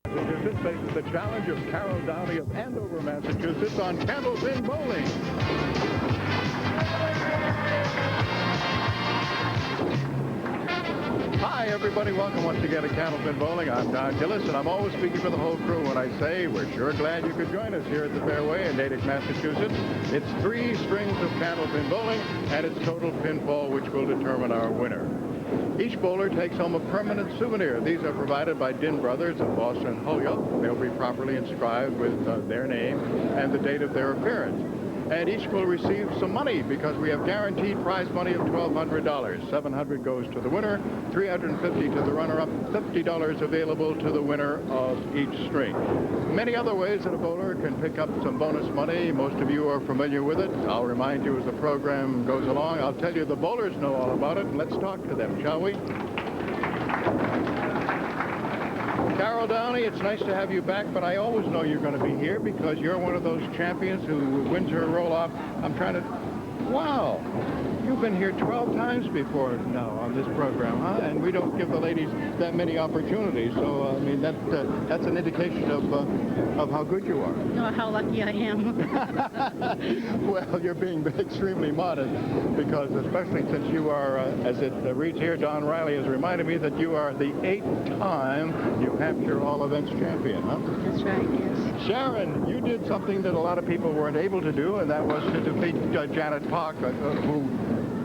Massachusetts faces the challenge of Carol Downey of Andover, Massachusetts on Candlepin Bowling. Hi, everybody. Welcome once again to Candlepin Bowling. I'm Don Gillis, and I'm always speaking for the whole crew when I say we're sure glad you could join us here at the Fairway in Natick, Massachusetts. It's 3 strings of Candlepin Bowling, and it's total pinfall, which will determine our winner. Each bowler takes home a permanent souvenir. These are provided by Din Brothers of Boston and Holyoke. They'll be properly inscribed with their name and the date of their appearance. And each will receive some money because we have guaranteed prize money of $1,200. $700 goes to the winner, $350 to the runner-up, $50 available to the winner of each string. Many other ways that a bowler can pick up some bonus money. Most of you are familiar with it. I'll remind you as the program goes along. I'll tell you the bowlers know all about it, and let's talk to them, shall we? Carol Downey, it's nice to have you back, but I always know you're going to be here because you're one of those champions who wins her roll-off. I'm trying to... Wow! You've been here 12 times before now on this program, huh? And we don't give the ladies that many opportunities. So, I mean, that's an indication of how good you are. Oh, how lucky I am. Well, you're being extremely modest because, especially since you are, as it reads here, Don Riley has reminded me that you are the 8th-time New Hampshire All-Events champion, huh? That's right, yes. Sharon, you did something that a lot of people weren't able to do, and that was to defeat Janet Park, who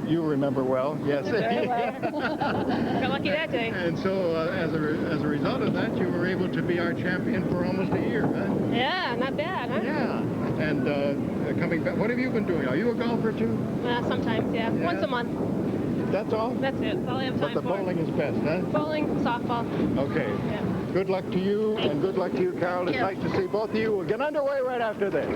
you remember well. Yes. Very well. Got lucky that day. And so, as a result of that, you were able to be our champion for almost a year, huh? Yeah, not bad, huh? Yeah. And coming back, what have you been doing? Are you a golfer too? Sometimes, yeah. Once a month. That's all? That's it. That's all I have time for. But the bowling is best, huh? Bowling, softball. Okay. Yeah. Good luck to you, and good luck to you, Carol. It's nice to see both of you. We'll get underway right after this.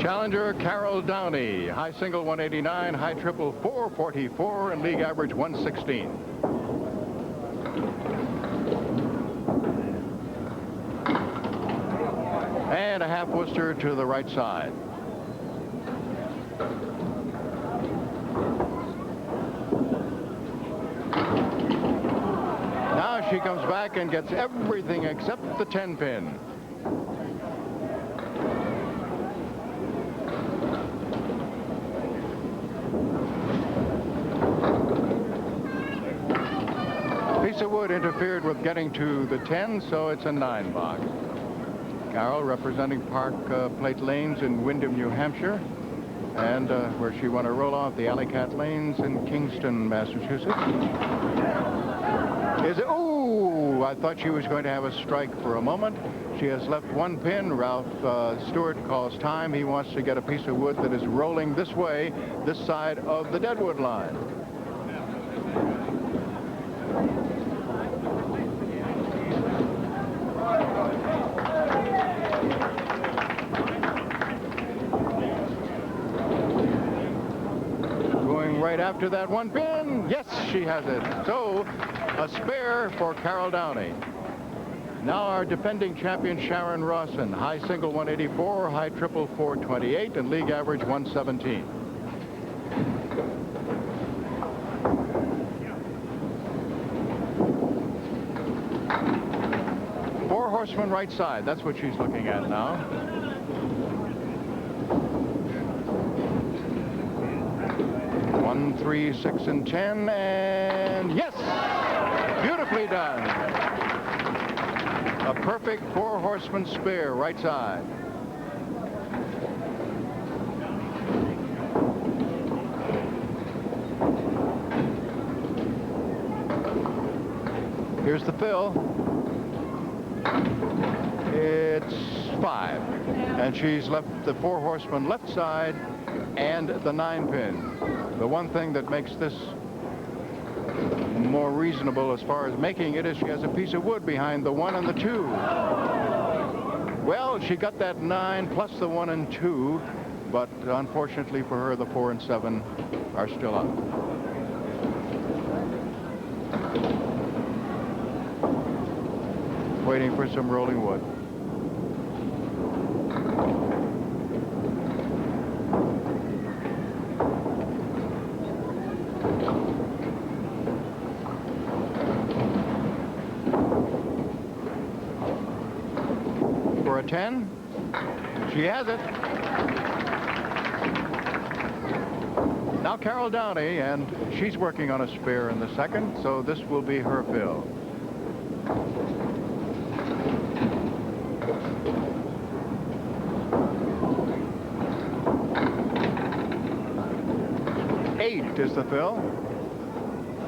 Challenger Carol Downey, high single 189, high triple 444, and league average 116. And a half Worcester to the right side. Now she comes back and gets everything except the 10-pin. Piece of wood interfered with getting to the 10, so it's a 9 box. Carol representing Park Plate Lanes in Windham, New Hampshire, and where she won a roll-off, the Alley Cat Lanes in Kingston, Massachusetts. Ooh, I thought she was going to have a strike for a moment. She has left 1 pin. Ralph Stewart calls time. He wants to get a piece of wood that is rolling this way, this side of the deadwood line. Right after that 1 pin. Yes, she has it. So, a spare for Carol Downey. Now our defending champion, Sharon Rawson. High single 184, high triple 428, and league average 117. Four horsemen right side. That's what she's looking at now. 1, 3, 6, and 10, and yes! Beautifully done. A perfect 4 horseman spare, right side. Here's the fill. It's 5. And she's left the 4 horseman left side and the 9 pin. The one thing that makes this more reasonable as far as making it is she has a piece of wood behind the 1 and the 2. Well, she got that 9 plus the 1 and 2, but unfortunately for her, the 4 and 7 are still up. Waiting for some rolling wood. For a 10. She has it. Now Carol Downey, and she's working on a spare in the second, so this will be her fill. Eight is the fill.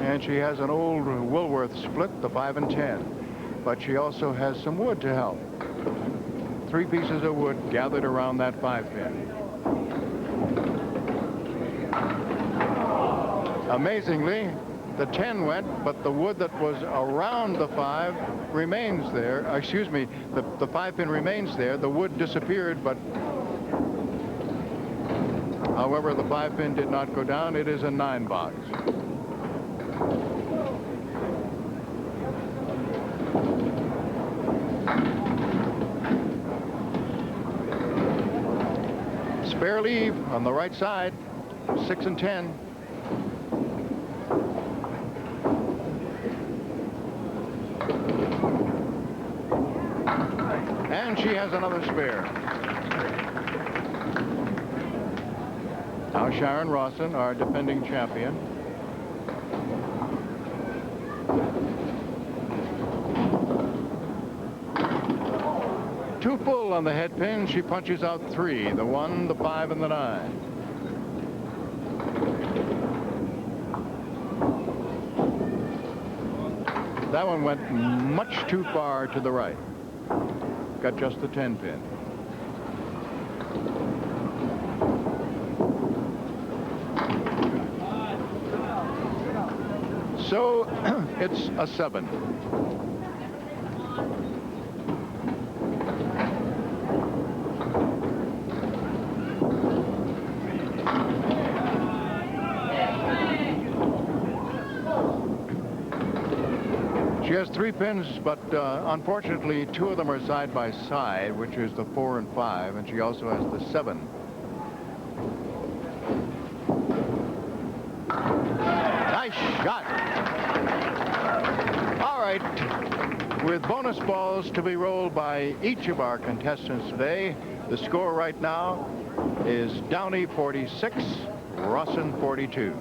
And she has an old Woolworth split, the 5 and 10. But she also has some wood to help. 3 pieces of wood gathered around that 5-pin. Amazingly, the 10 went, but the wood that was around the 5 remains there. Excuse me, the 5-pin remains there. The wood disappeared, but however, the 5-pin did not go down. It is a 9 box. Spare leave on the right side, 6 and 10. And she has another spare. Now Sharon Rawson, our defending champion. Too full on the head pin. She punches out 3, the 1, the 5, and the 9. That one went much too far to the right. Got just the 10 pin. So it's a 7. She has 3 pins, but unfortunately 2 of them are side by side, which is the 4 and 5, and she also has the 7. Nice shot. All right, with bonus balls to be rolled by each of our contestants today, the score right now is Downey 46, Rawson 42.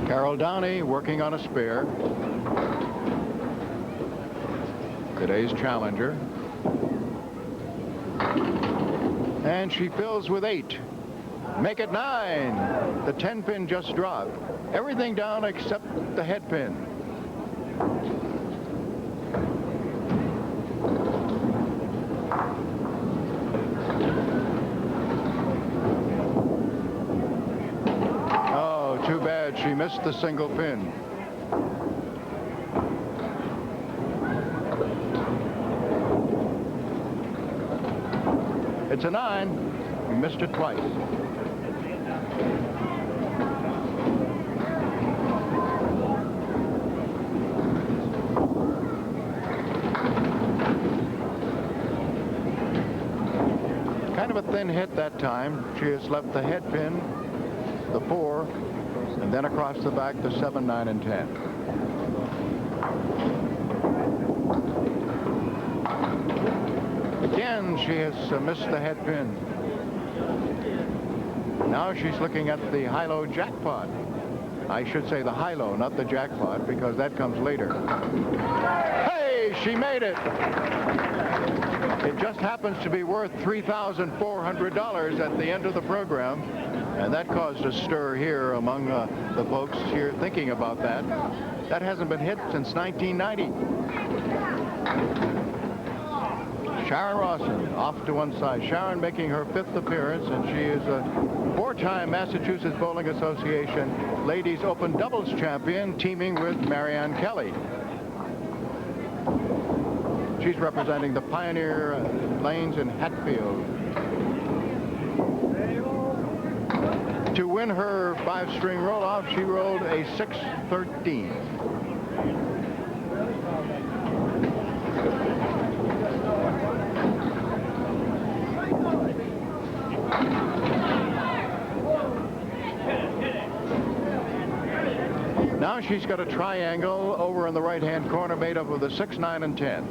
Carol Downey working on a spare. Today's challenger. And she fills with 8. Make it 9. The 10 pin just dropped. Everything down except the head pin. Too bad she missed the single pin. It's a 9. We missed it twice. Kind of a thin hit that time. She has left the head pin, the 4, and then across the back, the 7, 9, and 10. Again, she has missed the head pin. Now she's looking at the high-low jackpot. I should say the high-low, not the jackpot, because that comes later. Hey, she made it! It just happens to be worth $3,400 at the end of the program. And that caused a stir here among the folks here thinking about that. That hasn't been hit since 1990. Sharon Rawson off to one side. Sharon making her 5th appearance, and she is a 4-time Massachusetts Bowling Association Ladies Open Doubles champion, teaming with Marianne Kelly. She's representing the Pioneer Lanes in Hatfield. To win her 5-string roll-off, she rolled a 6-13. Now Now she's got a triangle over in the right-hand corner made up of the 6, 9, and 10.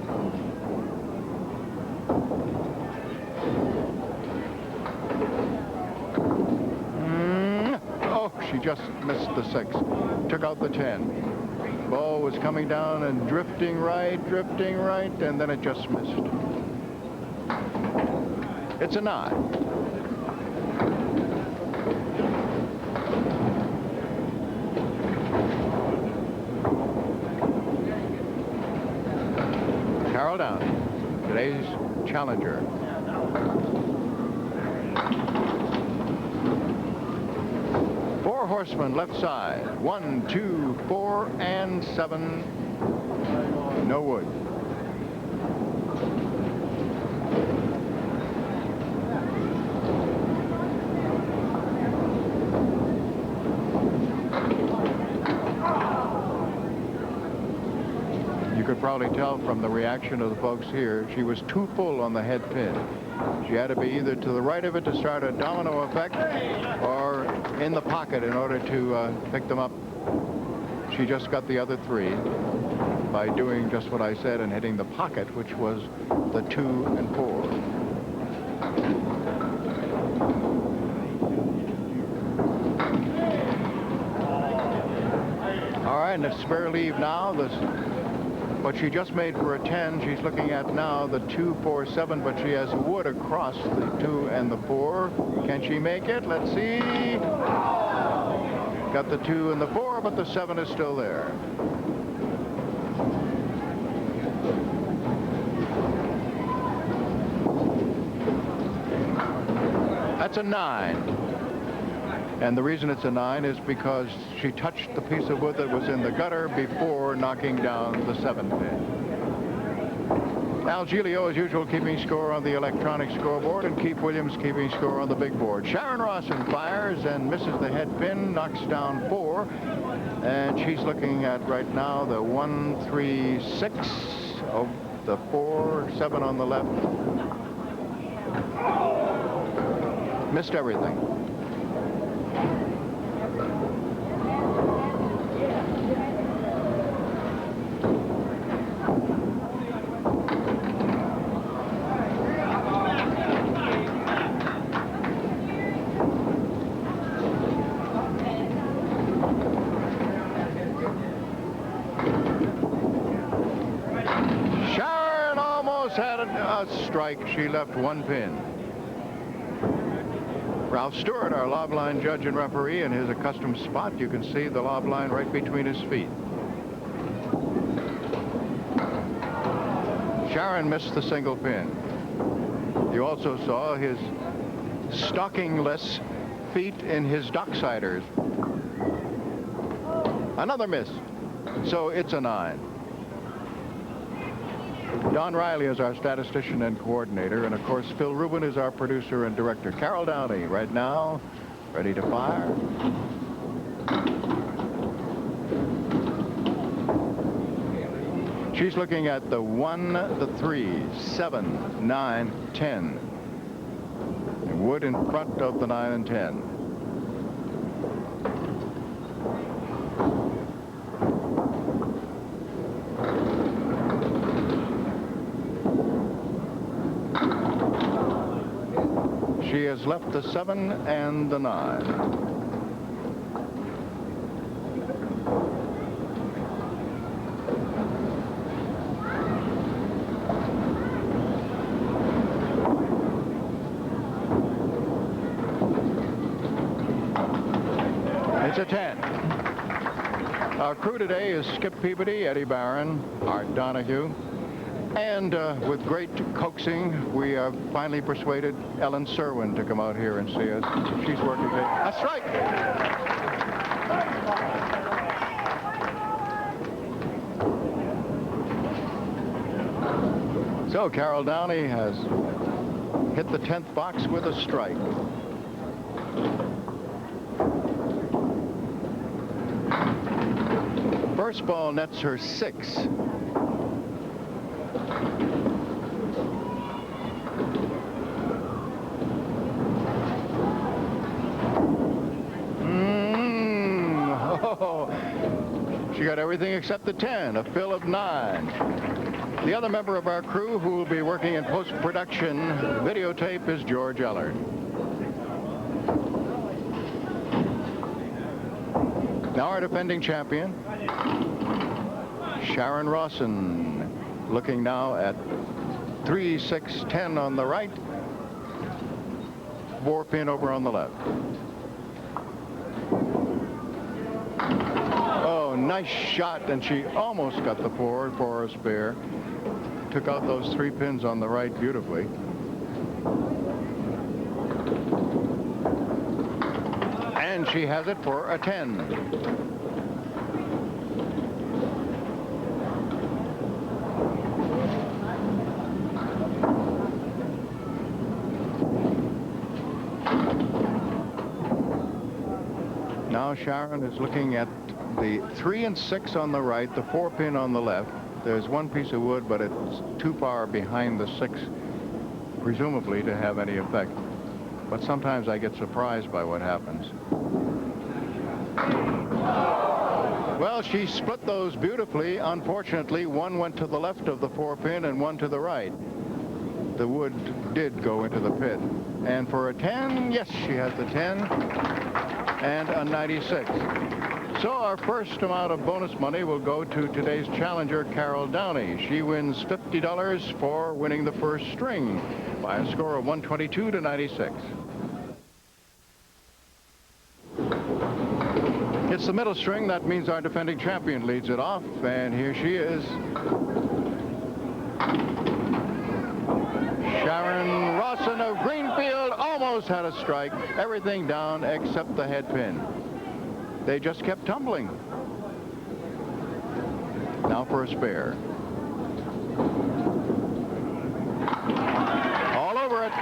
Oh, she just missed the 6. Took out the 10. Ball was coming down and drifting right, and then it just missed. It's a 9. Carol Downey, today's challenger. Four horsemen left side. 1, 2, 4, and 7. No wood. You could probably tell from the reaction of the folks here, she was too full on the head pin. She had to be either to the right of it to start a domino effect or in the pocket in order to pick them up. She just got the other 3 by doing just what I said and hitting the pocket, which was the 2 and 4. All right, and it's spare leave now. What she just made for a 10, she's looking at now the 2, 4, 7, but she has wood across the 2 and the 4. Can she make it? Let's see. Got the 2 and the 4, but the 7 is still there. That's a 9. And the reason it's a 9 is because she touched the piece of wood that was in the gutter before knocking down the 7 pin. Al Giglio, as usual, keeping score on the electronic scoreboard, and Keith Williams keeping score on the big board. Sharon Rawson fires and misses the head pin, knocks down 4, and she's looking at right now the 1, 3, 6 of the 4, 7 on the left. Missed everything. Strike. She left 1 pin. Ralph Stewart, our lob line judge and referee, in his accustomed spot. You can see the lob line right between his feet. Sharon missed the single pin. You also saw his stockingless feet in his docksiders. Another miss. So it's a 9. Don Riley is our statistician and coordinator, and of course Phil Rubin is our producer and director. Carol Downey right now, ready to fire. She's looking at the 1, the 3, 7, 9, 10. And wood in front of the 9 and 10. She has left the 7 and the 9. It's a 10. Our crew today is Skip Peabody, Eddie Barron, Art Donahue. And with great coaxing, we have finally persuaded Ellen Serwin to come out here and see us. She's working today. A strike! So Carol Downey has hit the 10th box with a strike. First ball nets her 6. got everything except the 10, a fill of 9. The other member of our crew who will be working in post-production videotape is George Ellard. Now our defending champion, Sharon Rawson, looking now at 3, 6, 10 on the right, 4 pin over on the left. Oh, nice shot, and she almost got the 4 for a spare. Took out those 3 pins on the right beautifully. And she has it for a 10. Now Sharon is looking at the 3 and 6 on the right, the 4 pin on the left. There's one piece of wood, but it's too far behind the 6, presumably, to have any effect. But sometimes I get surprised by what happens. Well, she split those beautifully. Unfortunately, one went to the left of the 4 pin and one to the right. The wood did go into the pit. And for a 10, yes, she has the 10 and a 96. So our first amount of bonus money will go to today's challenger, Carol Downey. She wins $50 for winning the first string by a score of 122 to 96. It's the middle string. That means our defending champion leads it off, and here she is. Sharon Rawson of Greenfield almost had a strike. Everything down except the head pin. They just kept tumbling. Now for a spare. All over it.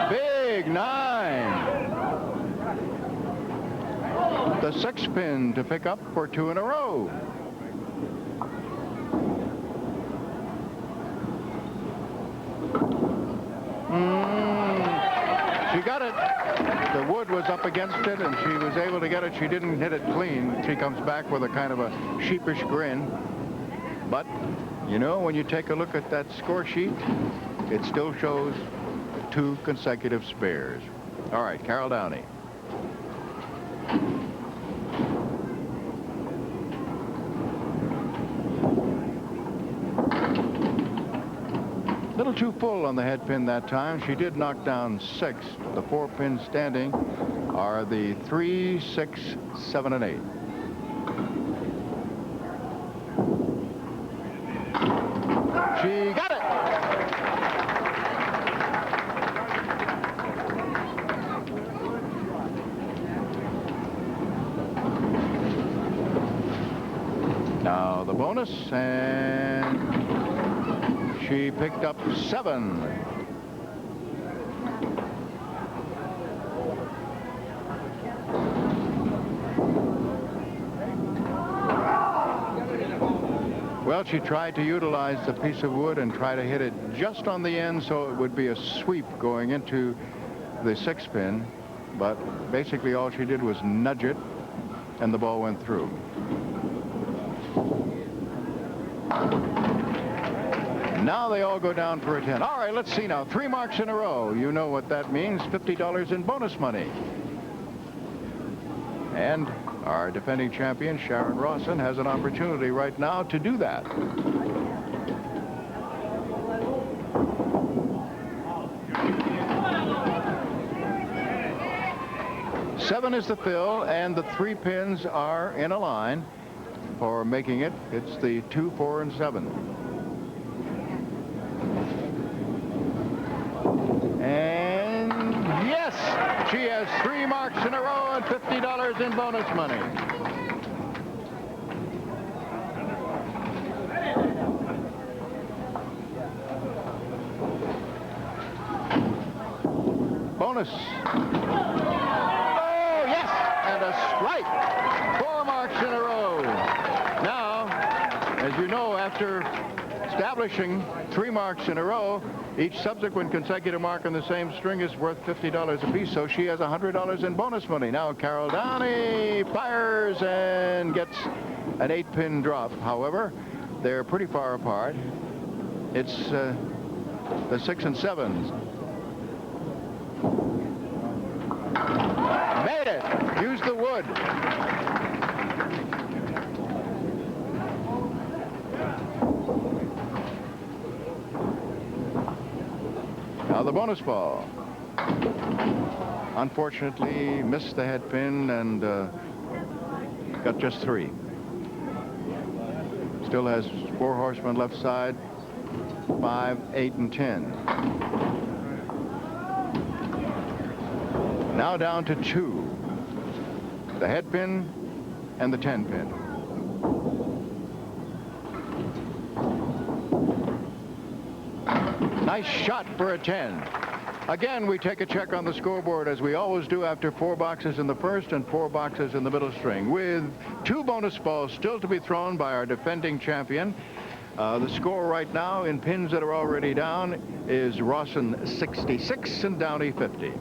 Big 9. The 6 pin to pick up for 2 in a row. She got it. The wood was up against it, and she was able to get it. She didn't hit it clean. She comes back with a kind of a sheepish grin. But, you know, when you take a look at that score sheet, it still shows 2 consecutive spares. All right, Carol Downey. A little too full on the head pin that time. She did knock down 6. The 4 pins standing are the 3, 6, 7, and 8. She got it! Now the bonus, and she picked up 7. Well, she tried to utilize the piece of wood and try to hit it just on the end so it would be a sweep going into the 6 pin. But basically all she did was nudge it, and the ball went through. Now they all go down for a 10. All right, let's see now. 3 marks in a row. You know what that means. $50 in bonus money. And our defending champion, Sharon Rawson, has an opportunity right now to do that. Seven is the fill, and the 3 pins are in a line for making it. It's the 2, 4, and 7. And yes, she has 3 marks in a row and $50 in bonus money. Bonus. Oh, yes, and a strike. 4 marks in a row. As you know, after establishing 3 marks in a row, each subsequent consecutive mark on the same string is worth $50 apiece, so she has $100 in bonus money. Now Carol Downey fires and gets an 8-pin drop. However, they're pretty far apart. It's the 6 and 7s. Made it! Use the wood. Now the bonus ball. Unfortunately, missed the head pin and got just 3. Still has 4 horsemen left side, 5, 8, and 10. Now down to 2. The head pin and the 10 pin. Nice shot for a 10. Again, we take a check on the scoreboard as we always do after 4 boxes in the first and 4 boxes in the middle string, with 2 bonus balls still to be thrown by our defending champion. The score right now in pins that are already down is Rawson 66 and Downey 50.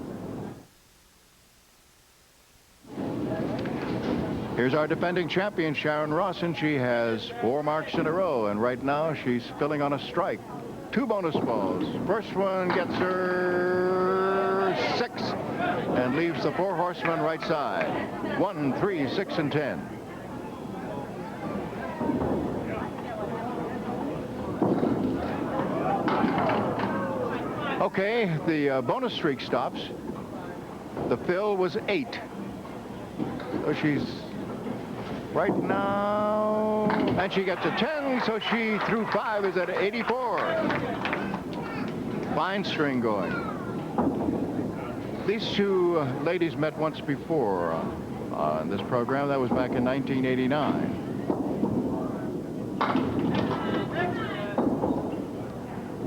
Here's our defending champion, Sharon Rawson. She has 4 marks in a row, and right now she's filling on a strike. 2 bonus balls. First one gets her 6 and leaves the 4 horsemen right side. 1, 3, 6, and 10. Okay, the bonus streak stops. The fill was 8. So she's right now, and she gets a 10, so she through 5 is at 84. Fine string going. These 2 ladies met once before on this program. That was back in 1989.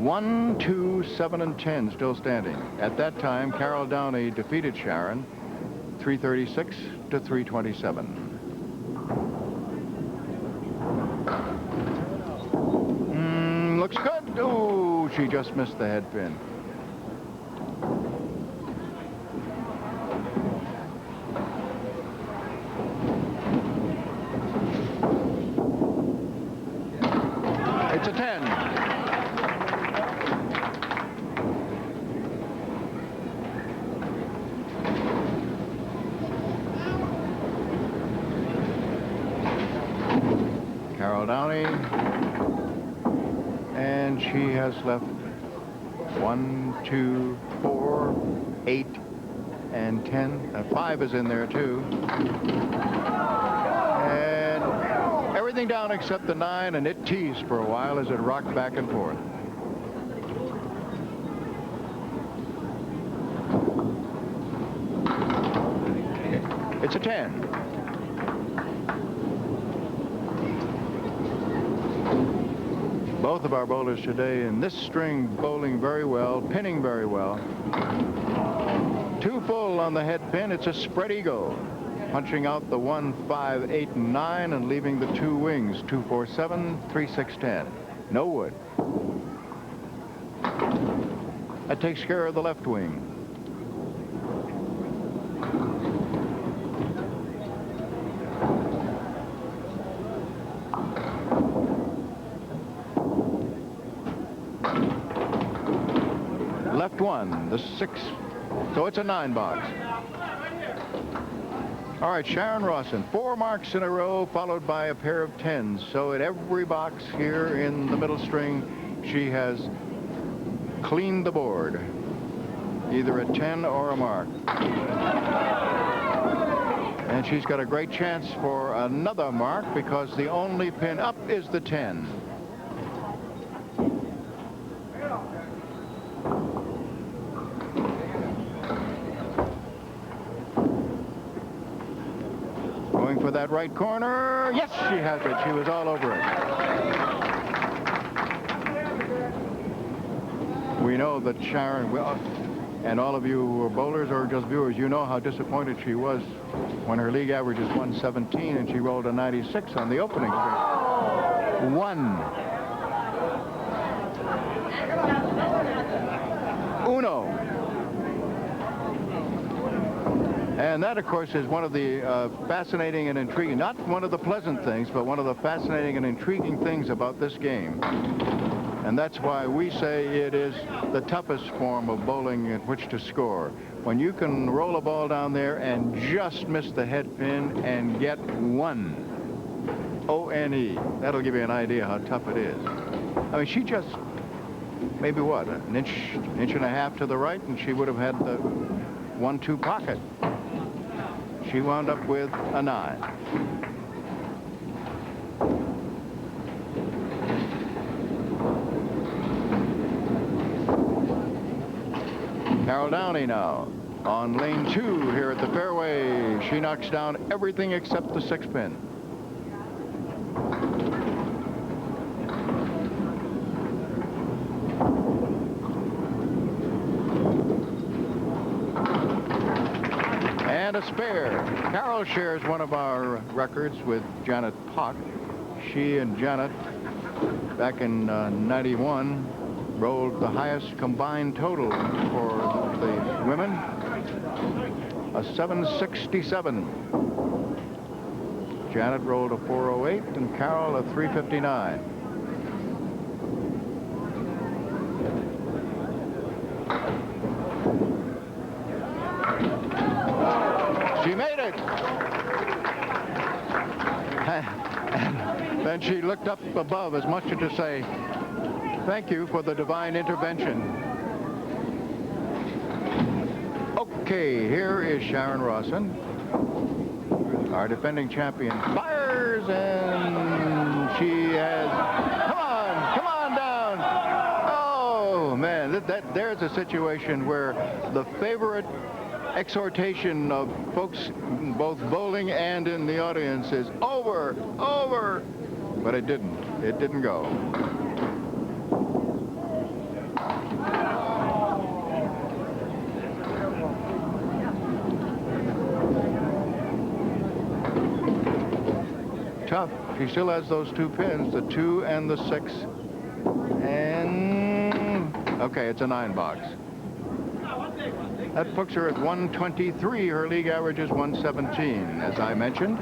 One, 2, 7, and 10 still standing. At that time, Carol Downey defeated Sharon 336 to 327. Looks good. Oh, she just missed the head pin. It's a 10. Carol Downey. And she has left 1, 2, 4, 8, and 10. 5 is in there too. And everything down except the 9, and it teased for a while as it rocked back and forth. It's a 10. Both of our bowlers today in this string bowling very well, pinning very well. 2 full on the head pin. It's a spread eagle, punching out the 1, 5, 8, and 9 and leaving the 2 wings, 2, 4, 7, 3, 6, 10. No wood. That takes care of the left wing. Left 1, the 6, so it's a 9 box. All right, Sharon Rawson, 4 marks in a row, followed by a pair of 10s. So at every box here in the middle string, she has cleaned the board, either a 10 or a mark. And she's got a great chance for another mark because the only pin up is the 10. Going for that right corner. Yes, she has it. She was all over it. We know that Sharon, well, and all of you who are bowlers or just viewers, you know how disappointed she was when her league average is 117 and she rolled a 96 on the opening string. 1. Uno. And that, of course, is one of the fascinating and intriguing, not one of the pleasant things, but one of the fascinating and intriguing things about this game. And that's why we say it is the toughest form of bowling in which to score. When you can roll a ball down there and just miss the head pin and get 1. O-N-E. That'll give you an idea how tough it is. I mean, she just, maybe what, an inch and a half to the right, and she would have had the 1-2 pocket. She wound up with a 9. Carol Downey now on lane 2 here at the fairway. She knocks down everything except the 6-pin. And a spare. Carol shares one of our records with Janet Pock. She and Janet, back in 91, rolled the highest combined total for the women, a 767. Janet rolled a 408 and Carol a 359. She made it. And then she looked up above as much as to say, thank you for the divine intervention. Okay, here is Sharon Rawson, our defending champion. Fires, and she has, come on down. Oh, man, there's a situation where the favorite exhortation of folks, both bowling and in the audience, is over, over. But it didn't go. Tough. She still has those 2 pins, the 2 and the 6. And, okay, it's a 9 box. That puts her at 123. Her league average is 117, as I mentioned.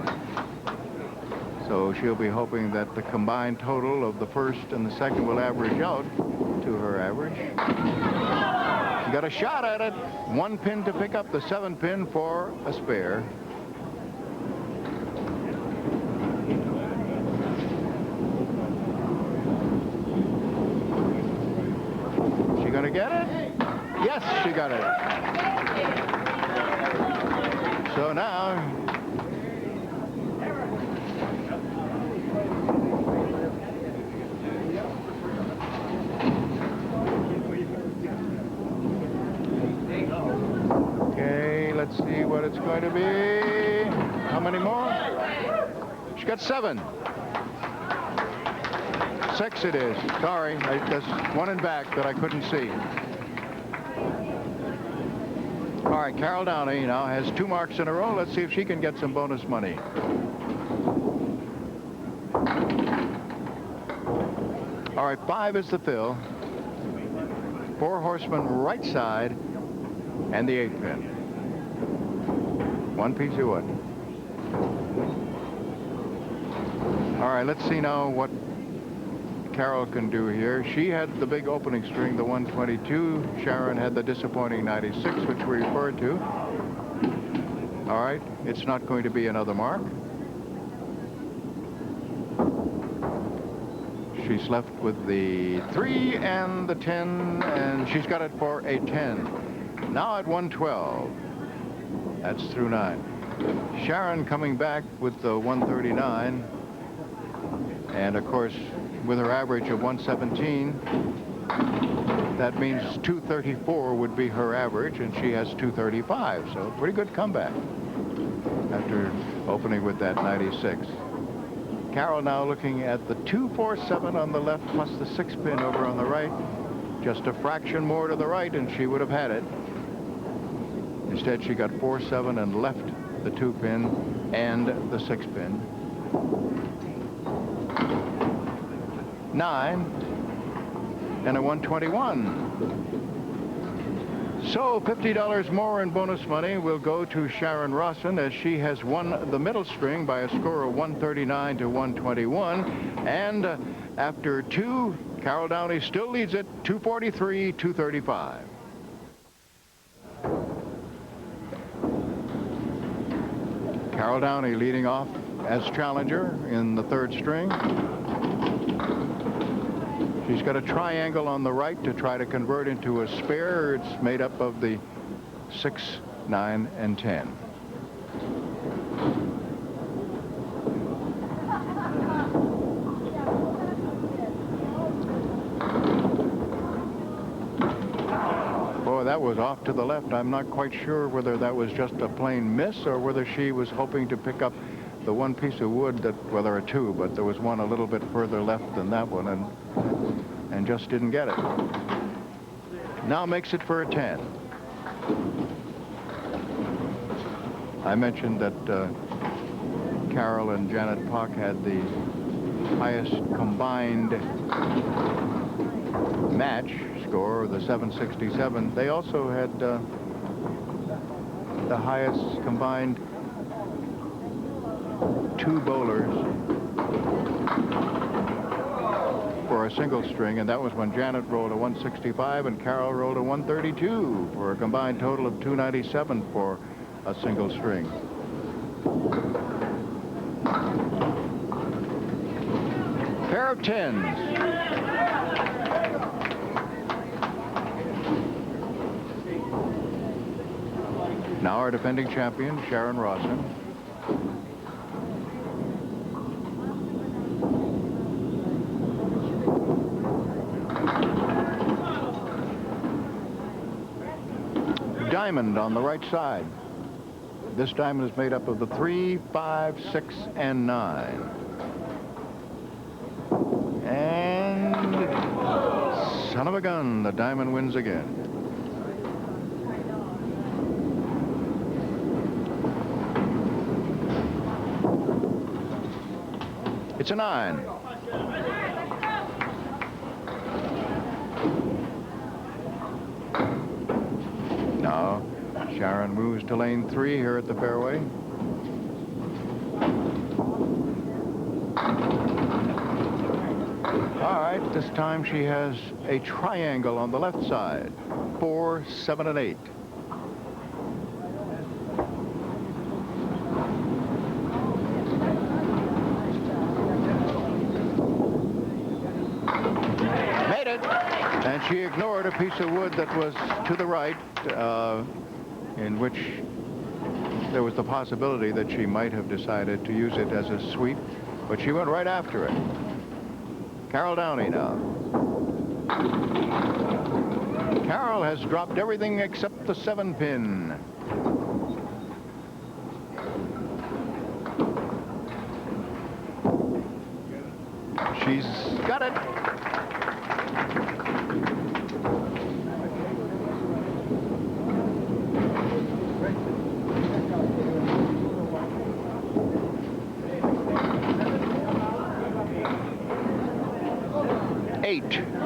So she'll be hoping that the combined total of the first and the second will average out to her average. She got a shot at it. 1 pin to pick up the 7 pin for a spare. She gonna get it? Yes, she got it. So now, okay, let's see what it's going to be. How many more? She got 7. 6 it is. Sorry, there's one in back that I couldn't see. All right, Carol Downey now has 2 marks in a row. Let's see if she can get some bonus money. All right, 5 is the fill. 4 horsemen right side, and the 8 pin. 1 piece of wood. All right, let's see now what Carol can do here. She had the big opening string, the 122. Sharon had the disappointing 96, which we referred to. All right, it's not going to be another mark. She's left with the 3 and the 10, and she's got it for a 10. Now at 112. That's through 9. Sharon coming back with the 139. And of course, with her average of 117, that means 234 would be her average, and she has 235. So pretty good comeback after opening with that 96. Carol now looking at the 247 on the left plus the 6 pin over on the right. Just a fraction more to the right, and she would have had it. Instead, she got 4-7 and left the 2 pin and the 6 pin. 9, and a 121. So $50 more in bonus money will go to Sharon Rawson, as she has won the middle string by a score of 139 to 121. And after 2, Carol Downey still leads it, 243, 235. Carol Downey leading off as challenger in the 3rd string. She's got a triangle on the right to try to convert into a spare. It's made up of the 6, 9, and 10. Boy, that was off to the left. I'm not quite sure whether that was just a plain miss or whether she was hoping to pick up the one piece of wood that, well, there are 2, but there was one a little bit further left than that one, and just didn't get it. Now makes it for a 10. I mentioned that Carol and Janet Pock had the highest combined match score, the 767. They also had the highest combined 2 bowlers for a single string, and that was when Janet rolled a 165 and Carol rolled a 132 for a combined total of 297 for a single string. Pair of 10s. Now our defending champion, Sharon Rawson. Diamond on the right side. This diamond is made up of the 3, 5, 6, and 9. And son of a gun, the diamond wins again. It's a 9. Now, Sharon moves to lane 3 here at the fairway. All right, this time she has a triangle on the left side, 4, 7, and 8. Made it! And she ignored a piece of wood that was to the right, in which there was the possibility that she might have decided to use it as a sweep, but she went right after it. Carol Downey now. Carol has dropped everything except the 7-pin. She's got it.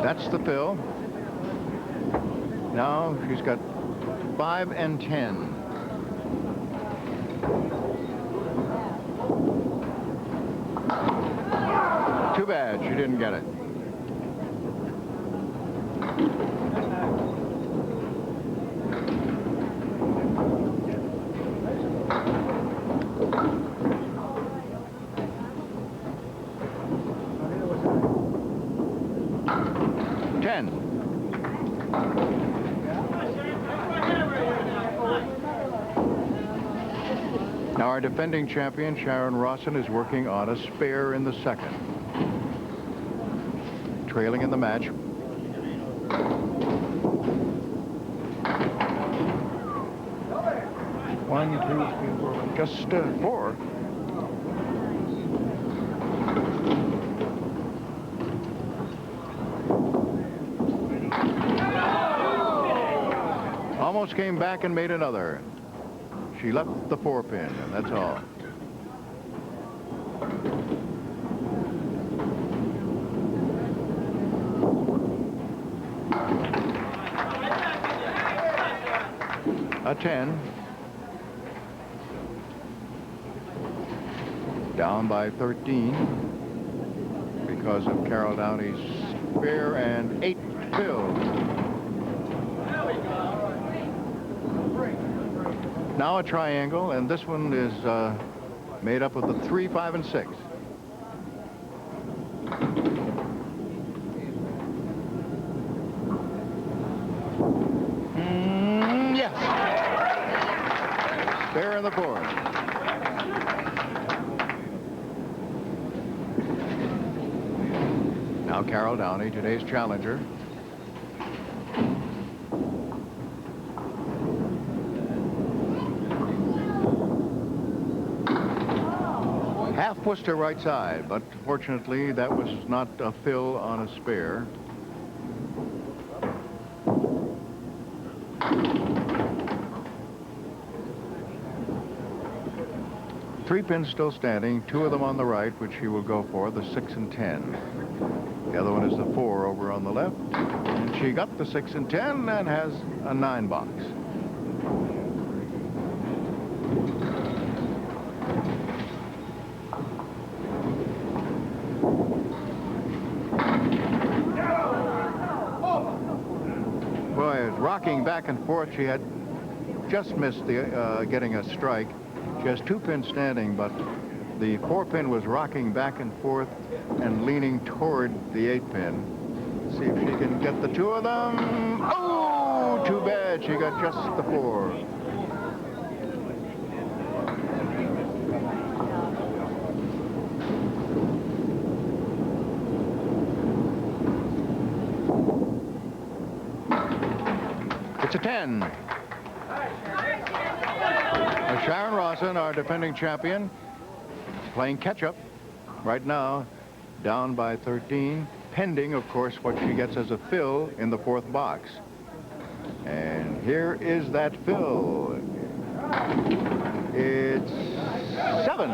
That's the fill. Now she's got 5 and 10. Too bad she didn't get it. Now our defending champion, Sharon Rawson, is working on a spare in the second. Trailing in the match. One, two, three, four, just 4. Almost came back and made another. She left the 4-pin, and that's all. a 10. Down by 13 because of Carol Downey's spare and 8 fill. Now a triangle, and this one is made up of the 3, 5, and 6. Yes. Spare in the 4. Now Carol Downey, today's challenger. Half push to right side, but fortunately that was not a fill on a spare. Three pins still standing, 2 of them on the right, which he will go for, the 6 and 10. The other one is the 4 over on the left. And she got the 6 and 10 and has a 9 box. Boy, rocking back and forth. She had just missed the getting a strike. She has 2 pins standing, but the 4 pin was rocking back and forth and leaning toward the 8 pin. Let's see if she can get the 2 of them. Oh, too bad. She got just the 4. It's a 10. Sharon Rawson, our defending champion, playing catch-up right now, down by 13, pending, of course, what she gets as a fill in the 4th box. And here is that fill. It's 7.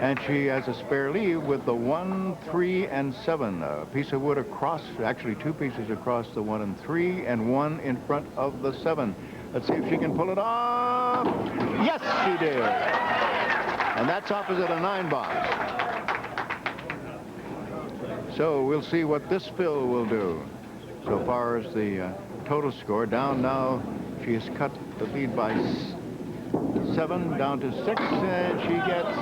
And she has a spare leave with the 1, 3, and 7. A piece of wood across, actually 2 pieces across the 1 and 3, and 1 in front of the 7. Let's see if she can pull it off. Yes, she did. And that's opposite a 9 box. So we'll see what this fill will do. So far as the total score, down now, she has cut the lead by 7 down to 6, and she gets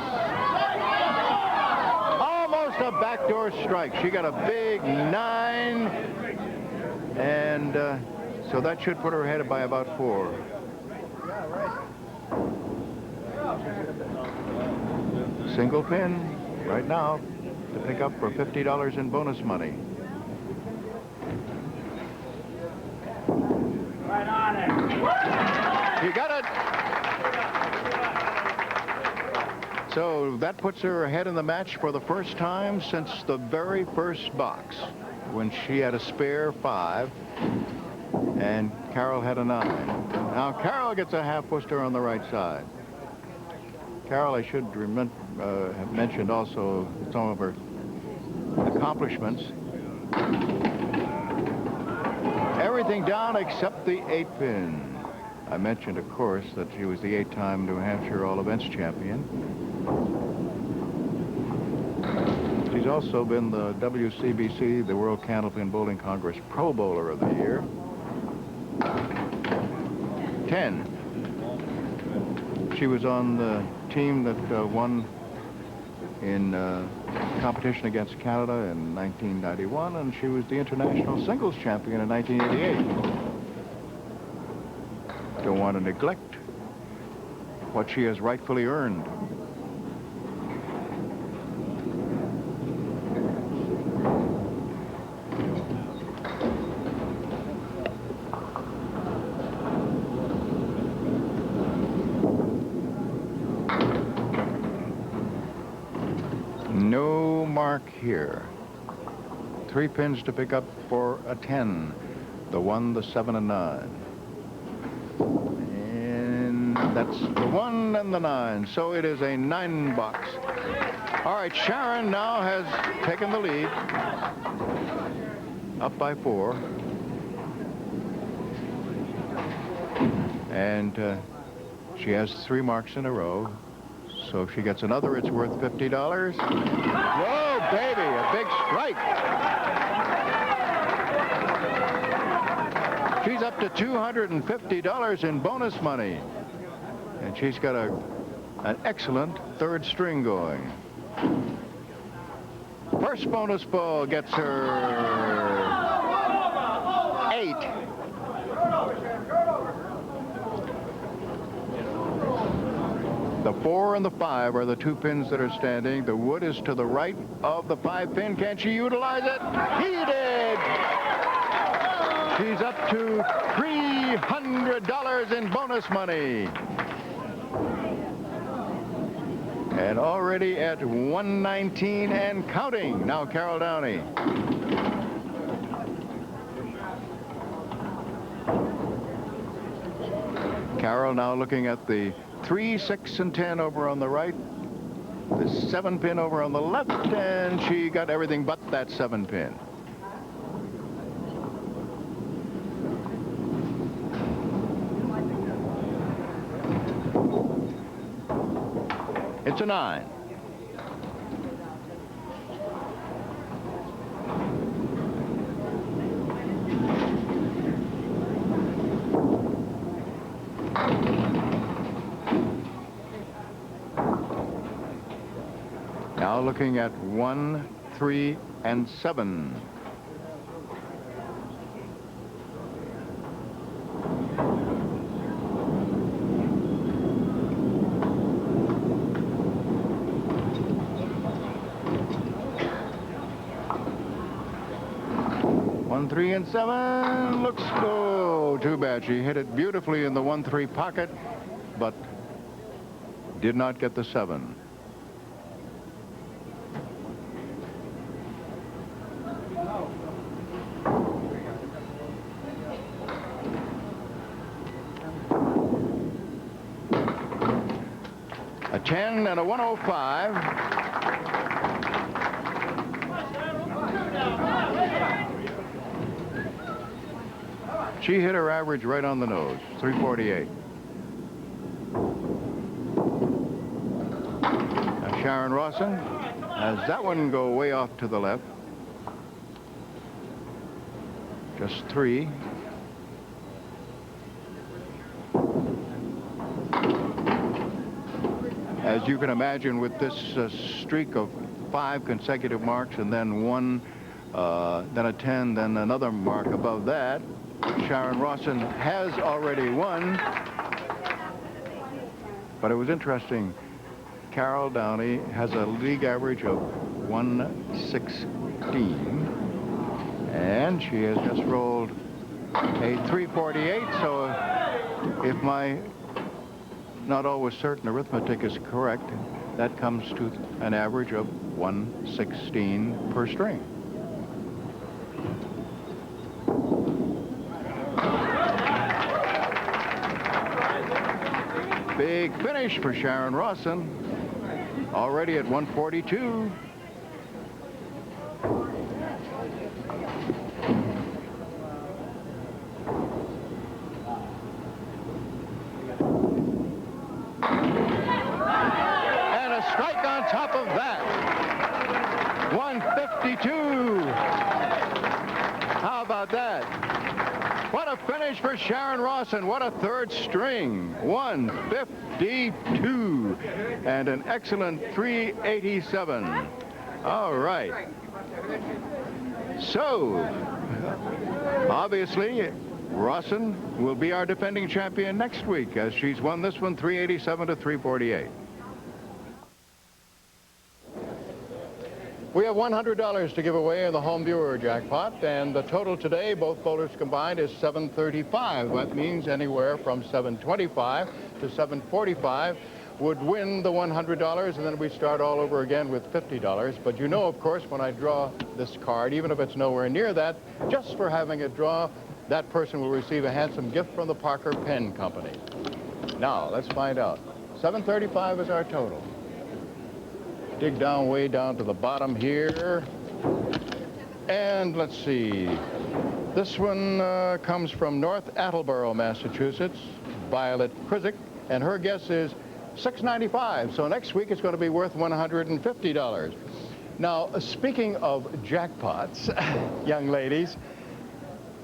almost a backdoor strike. She got a big 9, and so that should put her ahead by about 4. Single pin right now to pick up for $50 in bonus money. Right on it. You got it. So that puts her ahead in the match for the first time since the very first box, when she had a spare 5. And Carol had a 9. Now Carol gets a half puster on the right side. Carol, I should have mentioned also some of her accomplishments. Everything down except the 8 pin. I mentioned, of course, that she was the 8-time New Hampshire All Events champion. She's also been the WCBC, the World Candlepin Bowling Congress Pro Bowler of the Year. 10. She was on the team that won in competition against Canada in 1991, and she was the international singles champion in 1988. Don't want to neglect what she has rightfully earned. No mark here. 3 pins to pick up for a 10. The 1, the 7, and 9. And that's the 1 and the 9. So it is a 9 box. All right, Sharon now has taken the lead. Up by 4. And she has 3 marks in a row. So if she gets another, it's worth $50. Whoa, baby, a big strike. She's up to $250 in bonus money. And she's got an excellent 3rd string going. First bonus ball gets her 8. The 4 and the 5 are the 2 pins that are standing. The wood is to the right of the 5 pin. Can she utilize it? He did! She's up to $300 in bonus money. And already at 119 and counting. Now Carol Downey. Carol now looking at the 3, 6, and 10 over on the right. The 7 pin over on the left, and she got everything but that 7 pin. It's a 9. Now looking at 1, 3, and 7. One, 3, and 7 looks too bad. She hit it beautifully in the 1-3 pocket, but did not get the 7. A 10 and a 105. She hit her average right on the nose, 348. Now Sharon Rawson has that one go way off to the left. Just 3. As you can imagine, with this streak of 5 consecutive marks and then 1, then a 10, then another mark above that, Sharon Rawson has already won. But it was interesting. Carol Downey has a league average of 116, and she has just rolled a 348. So if my not always certain arithmetic is correct, that comes to an average of 116 per string. Big finish for Sharon Rawson, already at 142. Top of that, 152. How about that? What a finish for Sharon Rawson. What a 3rd string. 152 and an excellent 387. All right. So, obviously, Rawson will be our defending champion next week, as she's won this one 387 to 348. We have $100 to give away in the home viewer jackpot, and the total today, both bowlers combined, is $735. That means anywhere from $725 to $745 would win the $100, and then we start all over again with $50. But you know, of course, when I draw this card, even if it's nowhere near that, just for having it draw, that person will receive a handsome gift from the Parker Pen Company. Now, let's find out. $735 is our total. Dig down, way down to the bottom here. And let's see. This one comes from North Attleboro, Massachusetts. Violet Krizik, and her guess is $6.95. So next week it's going to be worth $150. Now, speaking of jackpots, young ladies,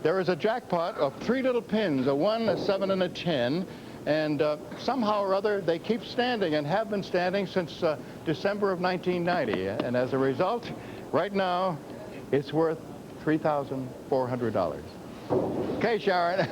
there is a jackpot of 3 little pins, a 1, a 7, and a 10. And somehow or other, they keep standing and have been standing since December of 1990. And as a result, right now, it's worth $3,400. Okay, Sharon.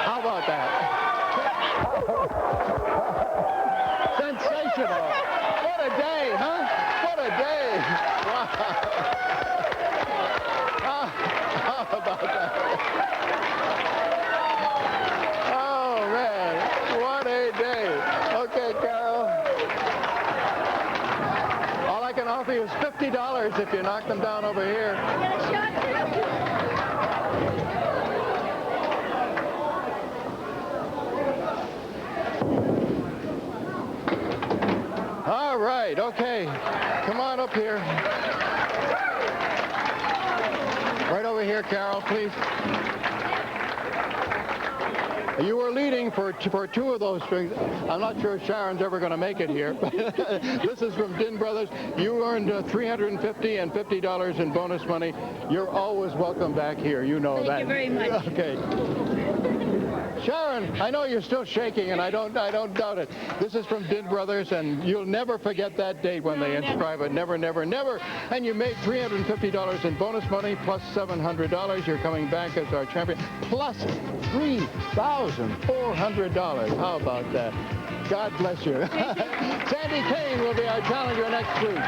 How about that? Sensational. What a day, huh? What a day. Wow. How about that? Oh, man. What a day. Okay, Carol. All I can offer you is $50 if you knock them down over here. All right, okay. Come on up here. Right over here, Carol, please. You were leading for 2 of those strings. I'm not sure Sharon's ever going to make it here. This is from Din Brothers. You earned $350 and $50 in bonus money. You're always welcome back here. You know that. Thank you very much. Okay. Sharon, I know you're still shaking, and I don't doubt it. This is from Din Brothers, and you'll never forget that date when they inscribe it. Never, never, never. And you made $350 in bonus money, plus $700. You're coming back as our champion, plus $3,400. How about that? God bless you. Sandy Kane will be our challenger next week.